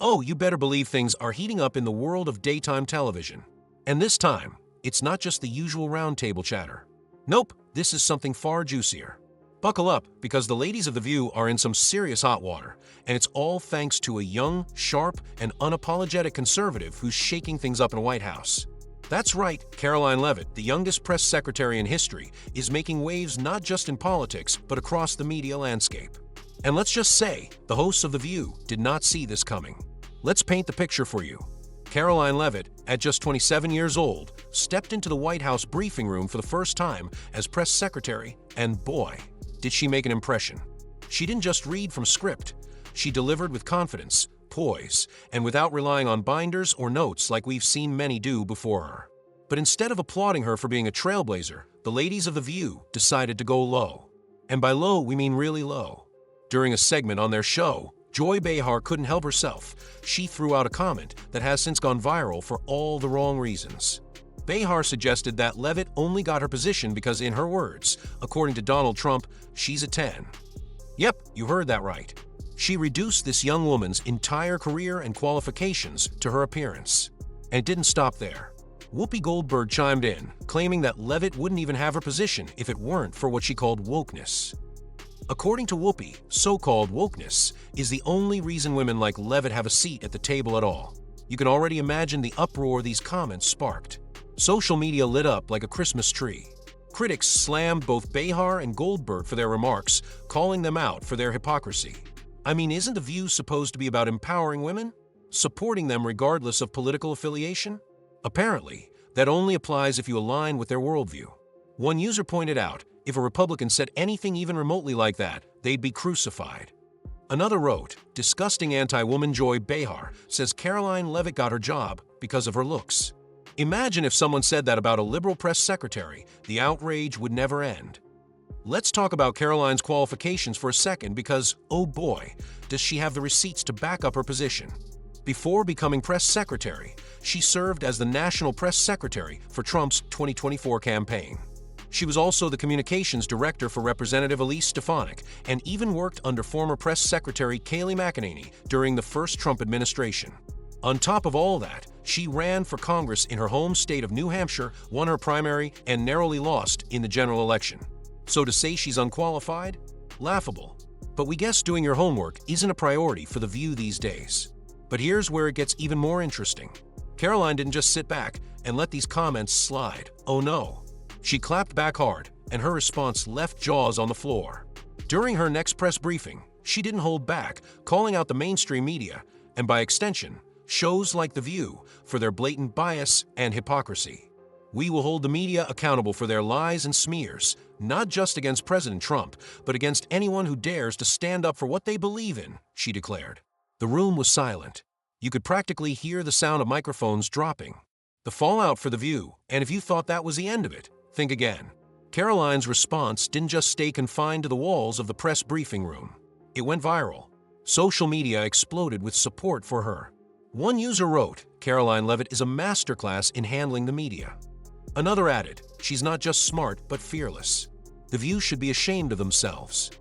Oh, you better believe things are heating up in the world of daytime television. And this time, it's not just the usual roundtable chatter. Nope, this is something far juicier. Buckle up, because the ladies of The View are in some serious hot water, and it's all thanks to a young, sharp, and unapologetic conservative who's shaking things up in the White House. That's right, Karoline Leavitt, the youngest press secretary in history, is making waves not just in politics, but across the media landscape. And let's just say, the hosts of The View did not see this coming. Let's paint the picture for you. Karoline Leavitt, at just 27 years old, stepped into the White House briefing room for the first time as press secretary, and boy, did she make an impression. She didn't just read from script, she delivered with confidence, poise, and without relying on binders or notes like we've seen many do before her. But instead of applauding her for being a trailblazer, the ladies of The View decided to go low. And by low, we mean really low. During a segment on their show, Joy Behar couldn't help herself. She threw out a comment that has since gone viral for all the wrong reasons. Behar suggested that Leavitt only got her position because, in her words, according to Donald Trump, she's a 10. Yep, you heard that right. She reduced this young woman's entire career and qualifications to her appearance. And it didn't stop there. Whoopi Goldberg chimed in, claiming that Leavitt wouldn't even have her position if it weren't for what she called wokeness. According to Whoopi, so-called wokeness is the only reason women like Leavitt have a seat at the table at all. You can already imagine the uproar these comments sparked. Social media lit up like a Christmas tree. Critics slammed both Behar and Goldberg for their remarks, calling them out for their hypocrisy. I mean, isn't The View supposed to be about empowering women? Supporting them regardless of political affiliation? Apparently, that only applies if you align with their worldview. One user pointed out, if a Republican said anything even remotely like that, they'd be crucified. Another wrote, disgusting anti-woman Joy Behar says Karoline Leavitt got her job because of her looks. Imagine if someone said that about a liberal press secretary, the outrage would never end. Let's talk about Karoline's qualifications for a second because, oh boy, does she have the receipts to back up her position. Before becoming press secretary, she served as the national press secretary for Trump's 2024 campaign. She was also the communications director for Representative Elise Stefanik and even worked under former press secretary Kayleigh McEnany during the first Trump administration. On top of all that, she ran for Congress in her home state of New Hampshire, won her primary, and narrowly lost in the general election. So to say she's unqualified? Laughable. But we guess doing your homework isn't a priority for The View these days. But here's where it gets even more interesting. Karoline didn't just sit back and let these comments slide. Oh no. She clapped back hard, and her response left jaws on the floor. During her next press briefing, she didn't hold back, calling out the mainstream media, and by extension, shows like The View, for their blatant bias and hypocrisy. We will hold the media accountable for their lies and smears, not just against President Trump, but against anyone who dares to stand up for what they believe in, she declared. The room was silent. You could practically hear the sound of microphones dropping. The fallout for The View, and if you thought that was the end of it, think again. Karoline's response didn't just stay confined to the walls of the press briefing room. It went viral. Social media exploded with support for her. One user wrote, Karoline Leavitt is a masterclass in handling the media. Another added, she's not just smart, but fearless. The View should be ashamed of themselves.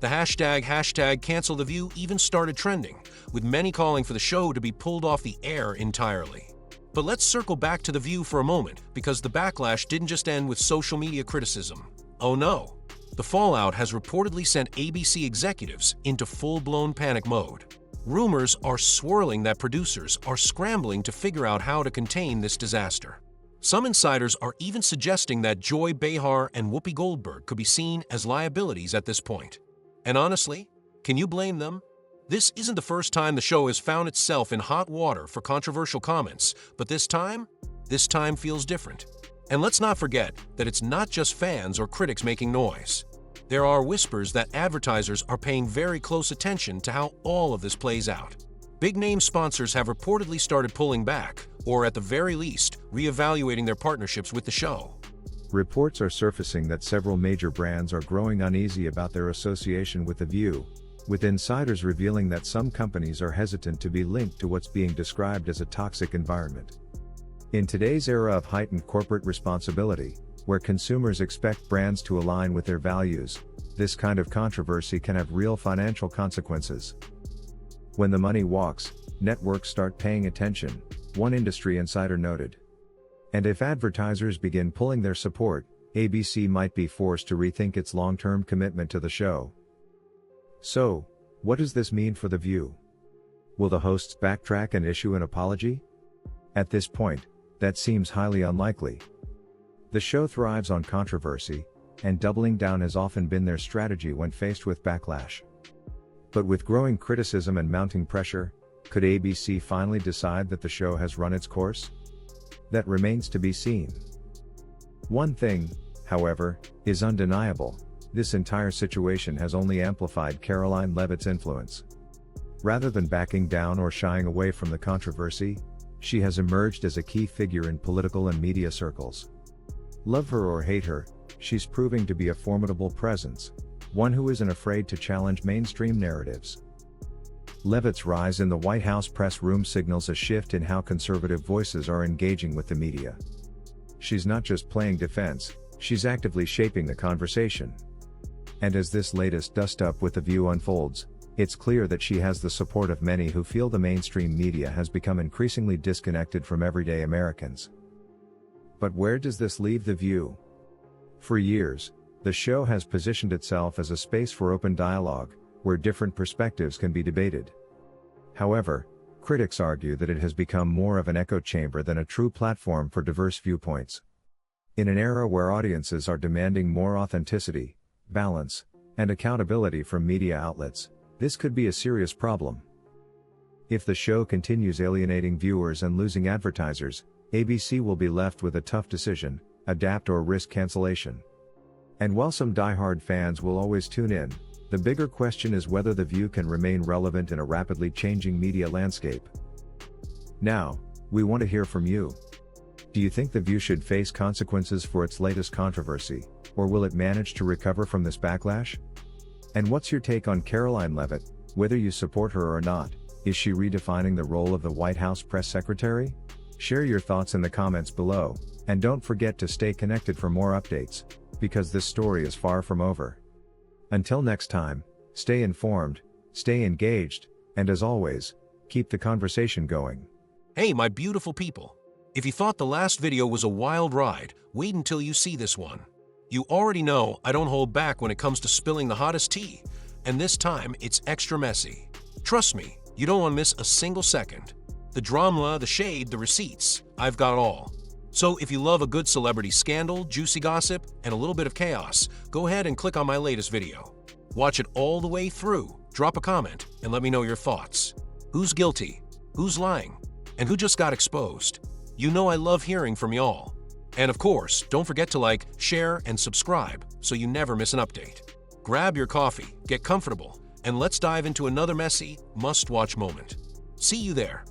The hashtag cancel The View even started trending, with many calling for the show to be pulled off the air entirely. But let's circle back to The View for a moment, because the backlash didn't just end with social media criticism. Oh no. The fallout has reportedly sent ABC executives into full-blown panic mode. Rumors are swirling that producers are scrambling to figure out how to contain this disaster. Some insiders are even suggesting that Joy Behar and Whoopi Goldberg could be seen as liabilities at this point. And honestly, can you blame them? This isn't the first time the show has found itself in hot water for controversial comments, but this time feels different. And let's not forget that it's not just fans or critics making noise. There are whispers that advertisers are paying very close attention to how all of this plays out. Big-name sponsors have reportedly started pulling back, or at the very least, reevaluating their partnerships with the show. Reports are surfacing that several major brands are growing uneasy about their association with The View, with insiders revealing that some companies are hesitant to be linked to what's being described as a toxic environment. In today's era of heightened corporate responsibility, where consumers expect brands to align with their values, this kind of controversy can have real financial consequences. When the money walks, networks start paying attention, one industry insider noted. And if advertisers begin pulling their support, ABC might be forced to rethink its long-term commitment to the show. So, what does this mean for The View? Will the hosts backtrack and issue an apology? At this point, that seems highly unlikely. The show thrives on controversy, and doubling down has often been their strategy when faced with backlash. But with growing criticism and mounting pressure, could ABC finally decide that the show has run its course? That remains to be seen. One thing, however, is undeniable: this entire situation has only amplified Karoline Leavitt's influence. Rather than backing down or shying away from the controversy, she has emerged as a key figure in political and media circles. Love her or hate her, she's proving to be a formidable presence, one who isn't afraid to challenge mainstream narratives. Leavitt's rise in the White House press room signals a shift in how conservative voices are engaging with the media. She's not just playing defense, she's actively shaping the conversation. And as this latest dust-up with The View unfolds, it's clear that she has the support of many who feel the mainstream media has become increasingly disconnected from everyday Americans. But where does this leave The View? For years, the show has positioned itself as a space for open dialogue, where different perspectives can be debated. However, critics argue that it has become more of an echo chamber than a true platform for diverse viewpoints. In an era where audiences are demanding more authenticity, balance, and accountability from media outlets, this could be a serious problem. If the show continues alienating viewers and losing advertisers, ABC will be left with a tough decision: adapt or risk cancellation. And while some die-hard fans will always tune in, the bigger question is whether The View can remain relevant in a rapidly changing media landscape. Now, we want to hear from you. Do you think The View should face consequences for its latest controversy, or will it manage to recover from this backlash? And what's your take on Karoline Leavitt, whether you support her or not? Is she redefining the role of the White House press secretary? Share your thoughts in the comments below, and don't forget to stay connected for more updates, because this story is far from over. Until next time, stay informed, stay engaged, and as always, keep the conversation going. Hey, my beautiful people! If you thought the last video was a wild ride, wait until you see this one. You already know I don't hold back when it comes to spilling the hottest tea, and this time it's extra messy. Trust me, you don't want to miss a single second. The drama, the shade, the receipts, I've got all. So if you love a good celebrity scandal, juicy gossip, and a little bit of chaos, go ahead and click on my latest video. Watch it all the way through, drop a comment, and let me know your thoughts. Who's guilty? Who's lying? And who just got exposed? You know I love hearing from y'all. And of course, don't forget to like, share, and subscribe so you never miss an update. Grab your coffee, get comfortable, and let's dive into another messy, must-watch moment. See you there.